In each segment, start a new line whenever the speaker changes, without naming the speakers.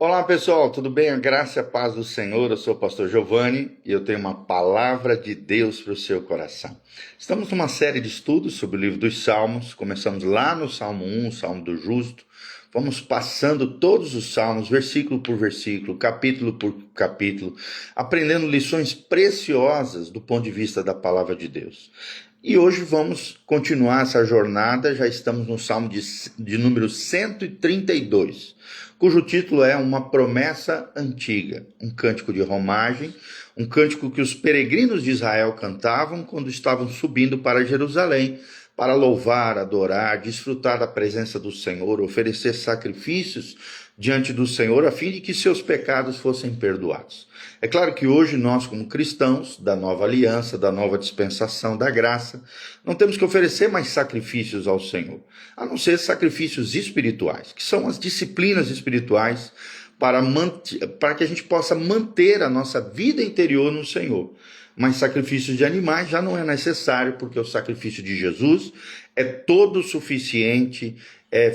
Olá pessoal, tudo bem? A graça e a paz do Senhor. Eu sou o pastor Giovanni e eu tenho uma palavra de Deus para o seu coração. Estamos numa série de estudos sobre o livro dos Salmos. Começamos lá no Salmo 1, o Salmo do Justo. Vamos passando todos os salmos, versículo por versículo, capítulo por capítulo, aprendendo lições preciosas do ponto de vista da palavra de Deus. E hoje vamos continuar essa jornada. Já estamos no Salmo de número 132, cujo título é Uma Promessa Antiga, um cântico de romagem, um cântico que os peregrinos de Israel cantavam quando estavam subindo para Jerusalém, para louvar, adorar, desfrutar da presença do Senhor, oferecer sacrifícios diante do Senhor, a fim de que seus pecados fossem perdoados. É claro que hoje nós, como cristãos da nova aliança, da nova dispensação da graça, não temos que oferecer mais sacrifícios ao Senhor, a não ser sacrifícios espirituais, que são as disciplinas espirituais para que a gente possa manter a nossa vida interior no Senhor. Mas sacrifícios de animais já não é necessário, porque o sacrifício de Jesus é todo suficiente,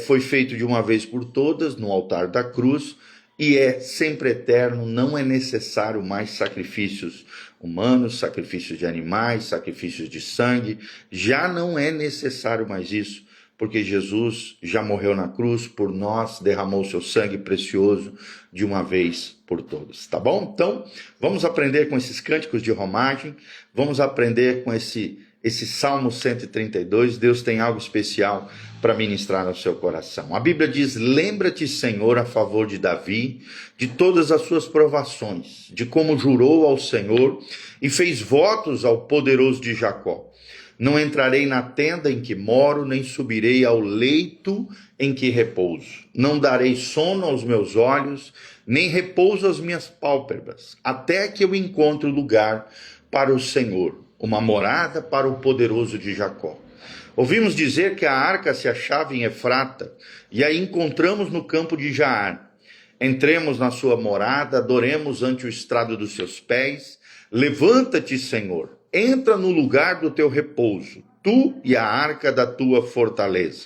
foi feito de uma vez por todas no altar da cruz e é sempre eterno. Não é necessário mais sacrifícios humanos, sacrifícios de animais, sacrifícios de sangue, já não é necessário mais isso, porque Jesus já morreu na cruz por nós, derramou seu sangue precioso de uma vez por todas, tá bom? Então, vamos aprender com esses cânticos de romagem, vamos aprender com esse Salmo 132, Deus tem algo especial para ministrar no seu coração. A Bíblia diz: lembra-te, Senhor, a favor de Davi, de todas as suas provações, de como jurou ao Senhor e fez votos ao poderoso de Jacó. Não entrarei na tenda em que moro, nem subirei ao leito em que repouso. Não darei sono aos meus olhos, nem repouso às minhas pálpebras, até que eu encontre lugar para o Senhor, uma morada para o poderoso de Jacó. Ouvimos dizer que a arca se achava em Efrata, e a encontramos no campo de Jaar. Entremos na sua morada, adoremos ante o estrado dos seus pés. Levanta-te, Senhor, entra no lugar do teu repouso, tu e a arca da tua fortaleza.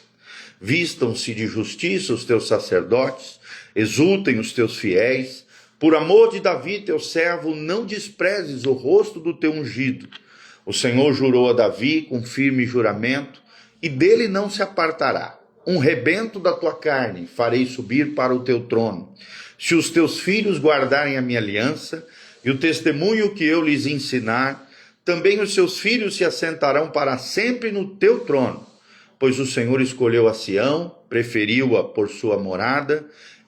Vistam-se de justiça os teus sacerdotes, exultem os teus fiéis. Por amor de Davi, teu servo, não desprezes o rosto do teu ungido. O Senhor jurou a Davi com firme juramento, e dele não se apartará. Um rebento da tua carne farei subir para o teu trono. Se os teus filhos guardarem a minha aliança e o testemunho que eu lhes ensinar, também os seus filhos se assentarão para sempre no teu trono. Pois o Senhor escolheu a Sião, preferiu-a por sua morada.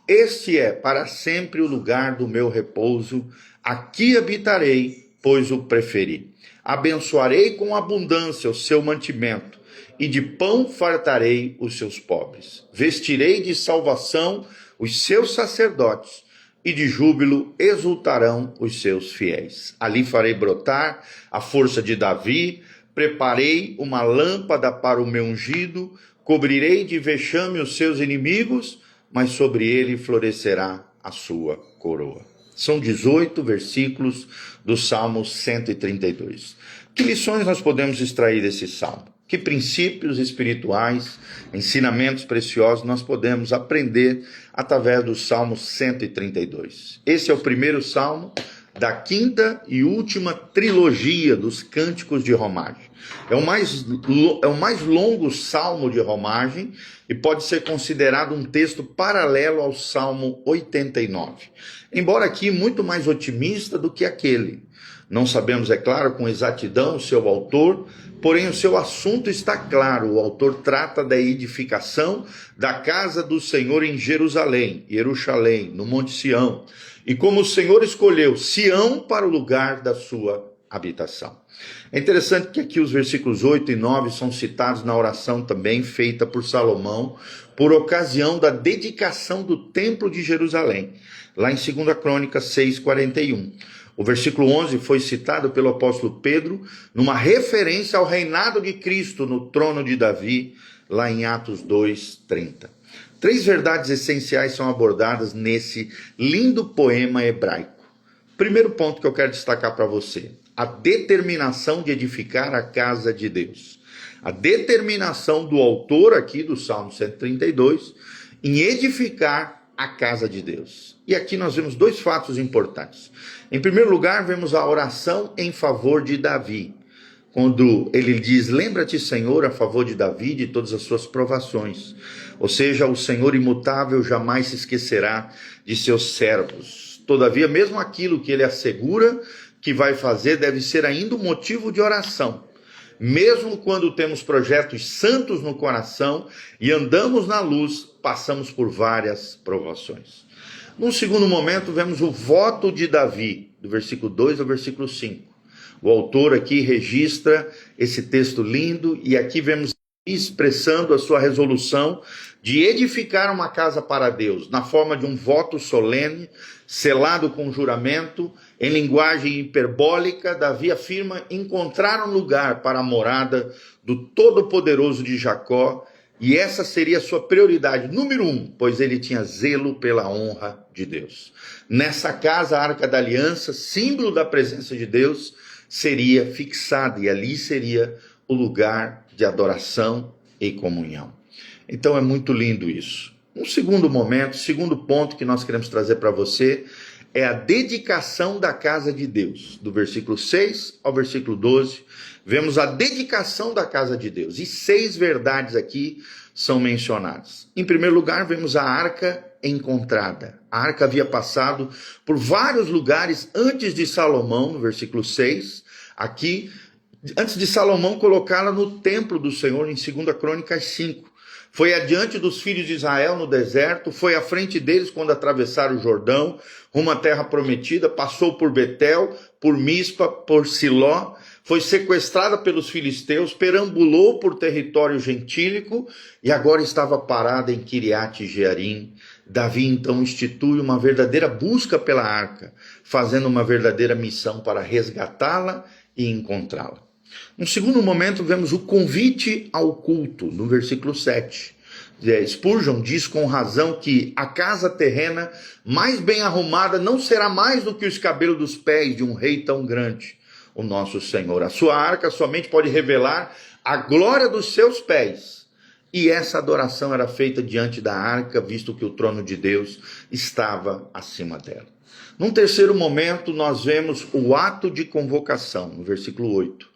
Este é para sempre o lugar do meu repouso. Aqui habitarei, pois o preferi. Abençoarei com abundância o seu mantimento, e de pão fartarei os seus pobres. Vestirei de salvação os seus sacerdotes, e de júbilo exultarão os seus fiéis. Ali farei brotar a força de Davi, preparei uma lâmpada para o meu ungido, cobrirei de vexame os seus inimigos, mas sobre ele florescerá a sua coroa. São 18 versículos do Salmo 132. Que lições nós podemos extrair desse salmo? Que princípios espirituais, ensinamentos preciosos nós podemos aprender através do Salmo 132? Esse é o primeiro salmo da quinta e última trilogia dos cânticos de romagem. É o mais longo salmo de romagem e pode ser considerado um texto paralelo ao Salmo 89. Embora aqui muito mais otimista do que aquele. Não sabemos, é claro, com exatidão o seu autor, porém o seu assunto está claro. O autor trata da edificação da casa do Senhor em Jerusalém, no Monte Sião, e como o Senhor escolheu Sião para o lugar da sua habitação. É interessante que aqui os versículos 8 e 9 são citados na oração também feita por Salomão por ocasião da dedicação do templo de Jerusalém, lá em 2 Crônicas 6:41. O versículo 11 foi citado pelo apóstolo Pedro numa referência ao reinado de Cristo no trono de Davi, lá em Atos 2:30. 3 verdades essenciais são abordadas nesse lindo poema hebraico. Primeiro ponto que eu quero destacar para você: a determinação de edificar a casa de Deus. A determinação do autor aqui do Salmo 132 em edificar a casa de Deus. E aqui nós vemos dois fatos importantes. Em primeiro lugar, vemos a oração em favor de Davi. Quando ele diz, lembra-te, Senhor, a favor de Davi, de todas as suas provações. Ou seja, o Senhor imutável jamais se esquecerá de seus servos. Todavia, mesmo aquilo que ele assegura que vai fazer, deve ser ainda um motivo de oração. Mesmo quando temos projetos santos no coração e andamos na luz, passamos por várias provações. Num segundo momento, vemos o voto de Davi, do versículo 2 ao versículo 5. O autor aqui registra esse texto lindo e aqui vemos expressando a sua resolução de edificar uma casa para Deus, na forma de um voto solene, selado com juramento, em linguagem hiperbólica. Davi afirma encontrar um lugar para a morada do Todo-Poderoso de Jacó, e essa seria a sua prioridade número 1, pois ele tinha zelo pela honra de Deus. Nessa casa, a Arca da Aliança, símbolo da presença de Deus, seria fixada, e ali seria o lugar de adoração e comunhão. Então é muito lindo isso. Um segundo momento, segundo ponto que nós queremos trazer para você é a dedicação da casa de Deus. Do versículo 6 ao versículo 12, vemos a dedicação da casa de Deus. E 6 verdades aqui são mencionadas. Em primeiro lugar, vemos a arca encontrada. A arca havia passado por vários lugares antes de Salomão, no versículo 6. Aqui, antes de Salomão colocá-la no templo do Senhor, em 2 Crônicas 5. Foi adiante dos filhos de Israel no deserto, foi à frente deles quando atravessaram o Jordão, rumo à terra prometida, passou por Betel, por Mispa, por Siló, foi sequestrada pelos filisteus, perambulou por território gentílico e agora estava parada em Kiriat Jearim. Davi então institui uma verdadeira busca pela arca, fazendo uma verdadeira missão para resgatá-la e encontrá-la. No segundo momento, vemos o convite ao culto, no versículo 7. Spurgeon diz com razão que a casa terrena mais bem arrumada não será mais do que o escabelo dos pés de um rei tão grande, o nosso Senhor. A sua arca somente pode revelar a glória dos seus pés. E essa adoração era feita diante da arca, visto que o trono de Deus estava acima dela. Num terceiro momento, nós vemos o ato de convocação, no versículo 8.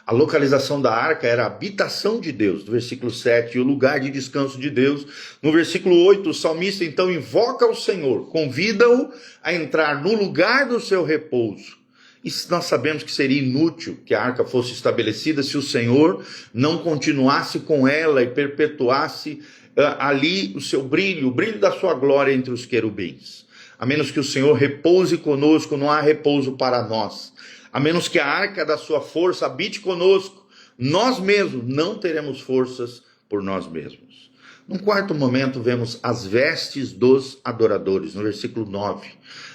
A localização da arca era a habitação de Deus, no versículo 7, e o lugar de descanso de Deus. No versículo 8, o salmista então invoca o Senhor, convida-o a entrar no lugar do seu repouso. E nós sabemos que seria inútil que a arca fosse estabelecida se o Senhor não continuasse com ela e perpetuasse ali o seu brilho, o brilho da sua glória entre os querubins. A menos que o Senhor repouse conosco, não há repouso para nós. A menos que a arca da sua força habite conosco, nós mesmos não teremos forças por nós mesmos. Num quarto momento, vemos as vestes dos adoradores, no versículo 9.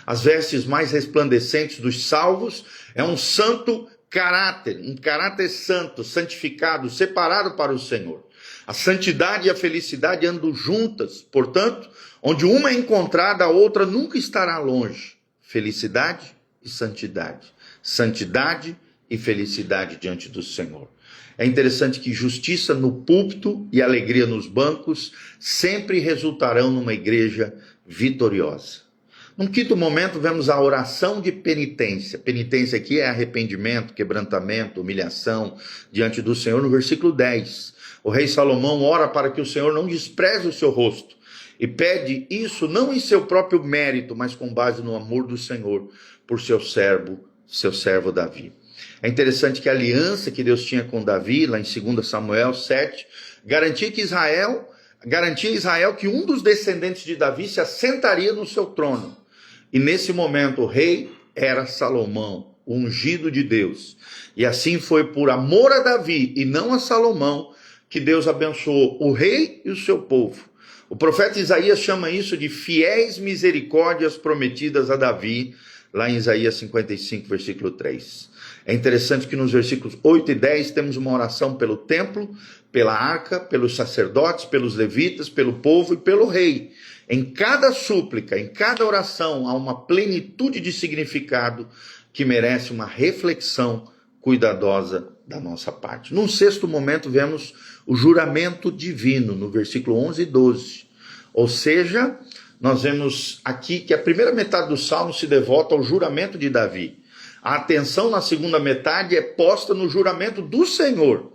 As vestes mais resplandecentes dos salvos é um santo caráter, um caráter santo, santificado, separado para o Senhor. A santidade e a felicidade andam juntas, portanto, onde uma é encontrada, a outra nunca estará longe. Felicidade e santidade. Santidade e felicidade diante do Senhor. É interessante que justiça no púlpito e alegria nos bancos sempre resultarão numa igreja vitoriosa. Num quinto momento, vemos a oração de penitência. Penitência aqui é arrependimento, quebrantamento, humilhação diante do Senhor. No versículo 10, o rei Salomão ora para que o Senhor não despreze o seu rosto e pede isso não em seu próprio mérito, mas com base no amor do Senhor por seu servo Davi. É interessante que a aliança que Deus tinha com Davi, lá em 2 Samuel 7, garantia a Israel que um dos descendentes de Davi se assentaria no seu trono. E nesse momento o rei era Salomão, o ungido de Deus. E assim foi por amor a Davi e não a Salomão que Deus abençoou o rei e o seu povo. O profeta Isaías chama isso de fiéis misericórdias prometidas a Davi, lá em Isaías 55, versículo 3. É interessante que nos versículos 8 e 10 temos uma oração pelo templo, pela arca, pelos sacerdotes, pelos levitas, pelo povo e pelo rei. Em cada súplica, em cada oração, há uma plenitude de significado que merece uma reflexão cuidadosa da nossa parte. Num sexto momento, vemos o juramento divino, no versículo 11 e 12. Ou seja, nós vemos aqui que a primeira metade do Salmo se devota ao juramento de Davi. A atenção na segunda metade é posta no juramento do Senhor.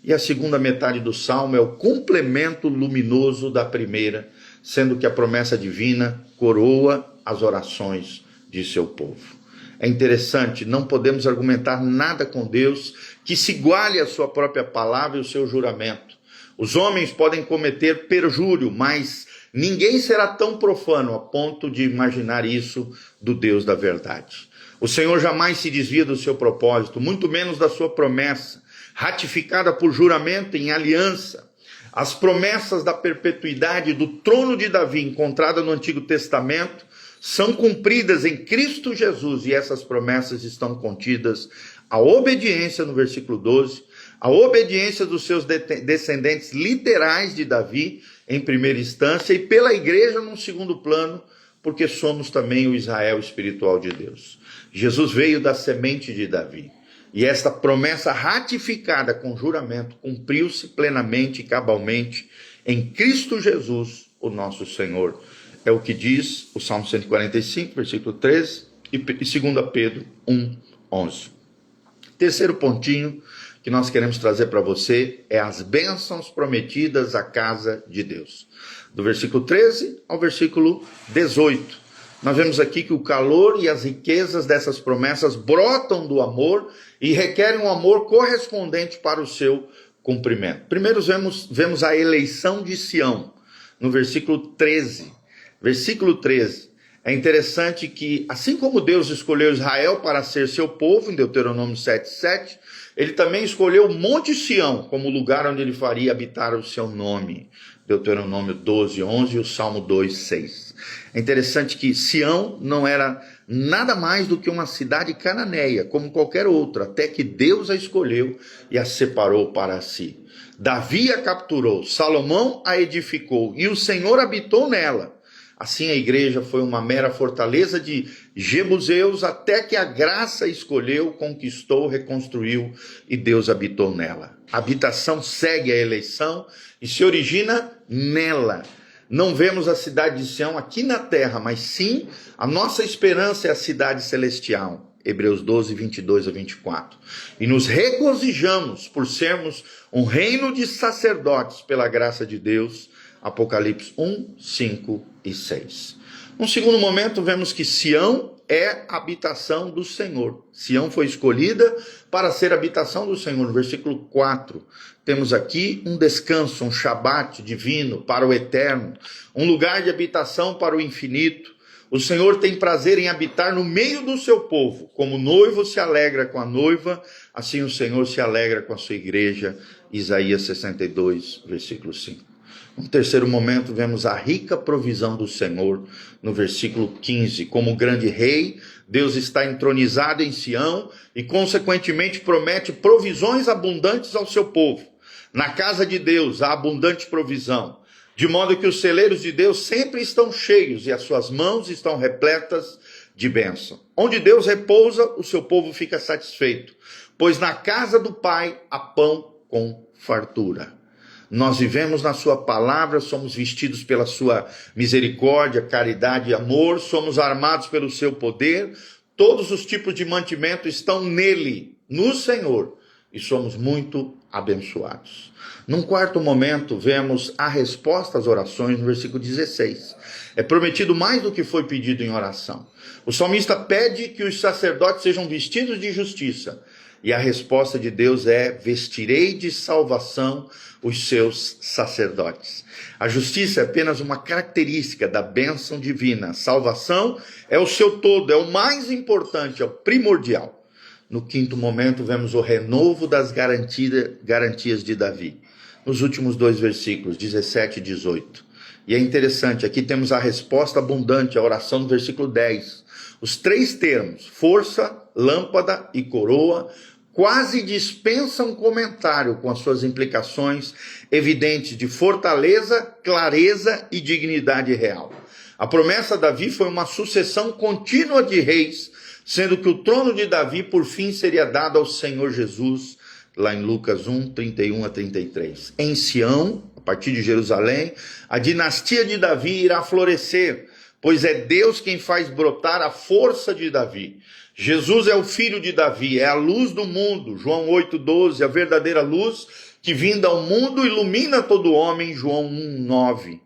E a segunda metade do Salmo é o complemento luminoso da primeira, sendo que a promessa divina coroa as orações de seu povo. É interessante, não podemos argumentar nada com Deus que se iguale à sua própria palavra e o seu juramento. Os homens podem cometer perjúrio, mas ninguém será tão profano a ponto de imaginar isso do Deus da verdade. O Senhor jamais se desvia do seu propósito, muito menos da sua promessa, ratificada por juramento em aliança. As promessas da perpetuidade do trono de Davi, encontrada no Antigo Testamento, são cumpridas em Cristo Jesus, e essas promessas estão contidas a obediência, no versículo 12, a obediência dos seus descendentes literais de Davi, em primeira instância, e pela igreja num segundo plano, porque somos também o Israel espiritual de Deus. Jesus veio da semente de Davi, e esta promessa ratificada com juramento cumpriu-se plenamente e cabalmente em Cristo Jesus, o nosso Senhor. É o que diz o Salmo 145, versículo 13, e 2 Pedro 1, 11. Terceiro pontinho que nós queremos trazer para você é as bênçãos prometidas à casa de Deus. Do versículo 13 ao versículo 18. Nós vemos aqui que o calor e as riquezas dessas promessas brotam do amor e requerem um amor correspondente para o seu cumprimento. Primeiro vemos a eleição de Sião, no versículo 13. Versículo 13. É interessante que, assim como Deus escolheu Israel para ser seu povo, em Deuteronômio 7:7, ele também escolheu o Monte Sião como lugar onde ele faria habitar o seu nome. Deuteronômio 12:11 e o Salmo 2:6. É interessante que Sião não era nada mais do que uma cidade cananeia, como qualquer outra, até que Deus a escolheu e a separou para si. Davi a capturou, Salomão a edificou e o Senhor habitou nela. Assim a igreja foi uma mera fortaleza de jebuseus até que a graça escolheu, conquistou, reconstruiu e Deus habitou nela. A habitação segue a eleição e se origina nela. Não vemos a cidade de Sião aqui na terra, mas sim a nossa esperança é a cidade celestial. Hebreus 12, 22 a 24. E nos regozijamos por sermos um reino de sacerdotes pela graça de Deus. Apocalipse 1, 5 e 6. Num segundo momento, vemos que Sião é a habitação do Senhor. Sião foi escolhida para ser a habitação do Senhor. No versículo 4, temos aqui um descanso, um shabat divino para o eterno, um lugar de habitação para o infinito. O Senhor tem prazer em habitar no meio do seu povo. Como o noivo se alegra com a noiva, assim o Senhor se alegra com a sua igreja. Isaías 62, versículo 5. No terceiro momento, vemos a rica provisão do Senhor, no versículo 15. Como grande rei, Deus está entronizado em Sião e, consequentemente, promete provisões abundantes ao seu povo. Na casa de Deus há abundante provisão, de modo que os celeiros de Deus sempre estão cheios e as suas mãos estão repletas de bênção. Onde Deus repousa, o seu povo fica satisfeito, pois na casa do Pai há pão com fartura. Nós vivemos na sua palavra, somos vestidos pela sua misericórdia, caridade e amor, somos armados pelo seu poder, todos os tipos de mantimento estão nele, no Senhor, e somos muito abençoados. Num quarto momento, vemos a resposta às orações no versículo 16. É prometido mais do que foi pedido em oração. O salmista pede que os sacerdotes sejam vestidos de justiça, e a resposta de Deus é: vestirei de salvação os seus sacerdotes. A justiça é apenas uma característica da bênção divina. A salvação é o seu todo, é o mais importante, é o primordial. No quinto momento, vemos o renovo das garantias de Davi. Nos últimos dois versículos, 17 e 18. E é interessante, aqui temos a resposta abundante, a oração do versículo 10. Os três termos, força, lâmpada e coroa, quase dispensa um comentário com as suas implicações evidentes de fortaleza, clareza e dignidade real. A promessa de Davi foi uma sucessão contínua de reis, sendo que o trono de Davi por fim seria dado ao Senhor Jesus, lá em Lucas 1, 31 a 33. Em Sião, a partir de Jerusalém, a dinastia de Davi irá florescer, pois é Deus quem faz brotar a força de Davi. Jesus é o filho de Davi, é a luz do mundo, João 8,12, a verdadeira luz que vinda ao mundo ilumina todo homem, João 1,9.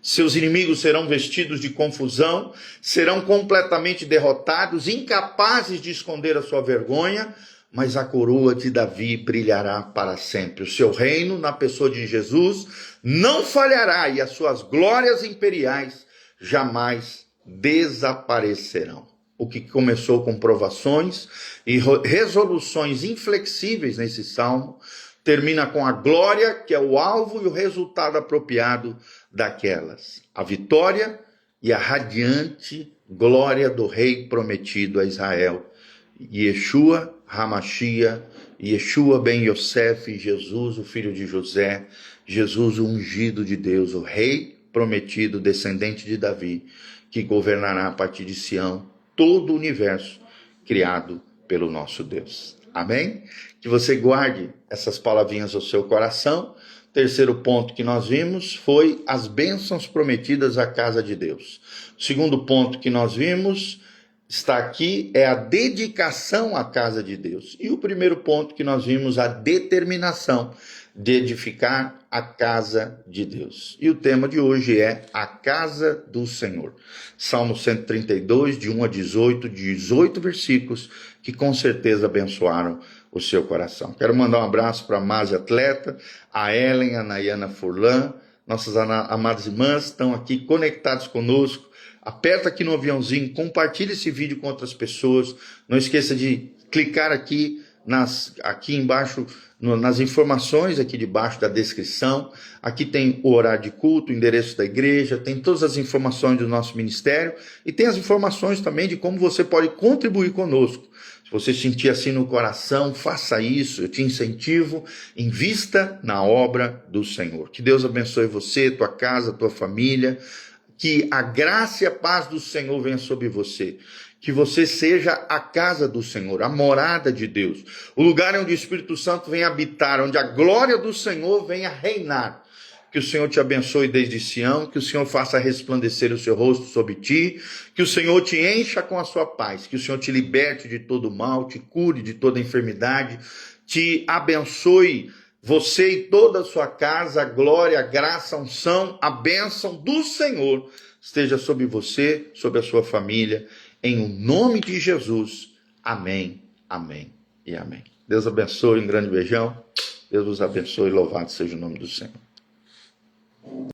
Seus inimigos serão vestidos de confusão, serão completamente derrotados, incapazes de esconder a sua vergonha, mas a coroa de Davi brilhará para sempre. O seu reino, na pessoa de Jesus, não falhará e as suas glórias imperiais jamais desaparecerão. O que começou com provações e resoluções inflexíveis nesse salmo, termina com a glória, que é o alvo e o resultado apropriado daquelas. A vitória e a radiante glória do rei prometido a Israel. Yeshua HaMashiach, Yeshua ben Yosef, Jesus, o filho de José, Jesus, o ungido de Deus, o rei prometido, descendente de Davi, que governará a partir de Sião todo o universo criado pelo nosso Deus. Amém? Que você guarde essas palavrinhas ao seu coração. Terceiro ponto que nós vimos foi as bênçãos prometidas à casa de Deus. O segundo ponto que nós vimos está aqui, é a dedicação à casa de Deus. E o primeiro ponto que nós vimos, a determinação de edificar a casa de Deus. E o tema de hoje é a casa do Senhor. Salmo 132, de 1 a 18, 18 versículos que com certeza abençoaram o seu coração. Quero mandar um abraço para a Mase Atleta, a Ellen, a Nayana Furlan, nossas amadas irmãs estão aqui conectados conosco. Aperta aqui no aviãozinho, compartilhe esse vídeo com outras pessoas. Não esqueça de clicar aqui embaixo, nas informações aqui debaixo da descrição. Aqui tem o horário de culto, o endereço da igreja, tem todas as informações do nosso ministério e tem as informações também de como você pode contribuir conosco. Se você sentir assim no coração, faça isso, eu te incentivo, invista na obra do Senhor. Que Deus abençoe você, tua casa, tua família. Que a graça e a paz do Senhor venha sobre você. Que você seja a casa do Senhor, a morada de Deus. O lugar onde o Espírito Santo vem habitar, onde a glória do Senhor venha reinar. Que o Senhor te abençoe desde Sião, que o Senhor faça resplandecer o seu rosto sobre ti, que o Senhor te encha com a sua paz, que o Senhor te liberte de todo mal, te cure de toda enfermidade, te abençoe você e toda a sua casa, a glória, a graça, a unção, a bênção do Senhor esteja sobre você, sobre a sua família, em o nome de Jesus. Amém, amém e amém. Deus abençoe, um grande beijão. Deus vos abençoe, louvado seja o nome do Senhor.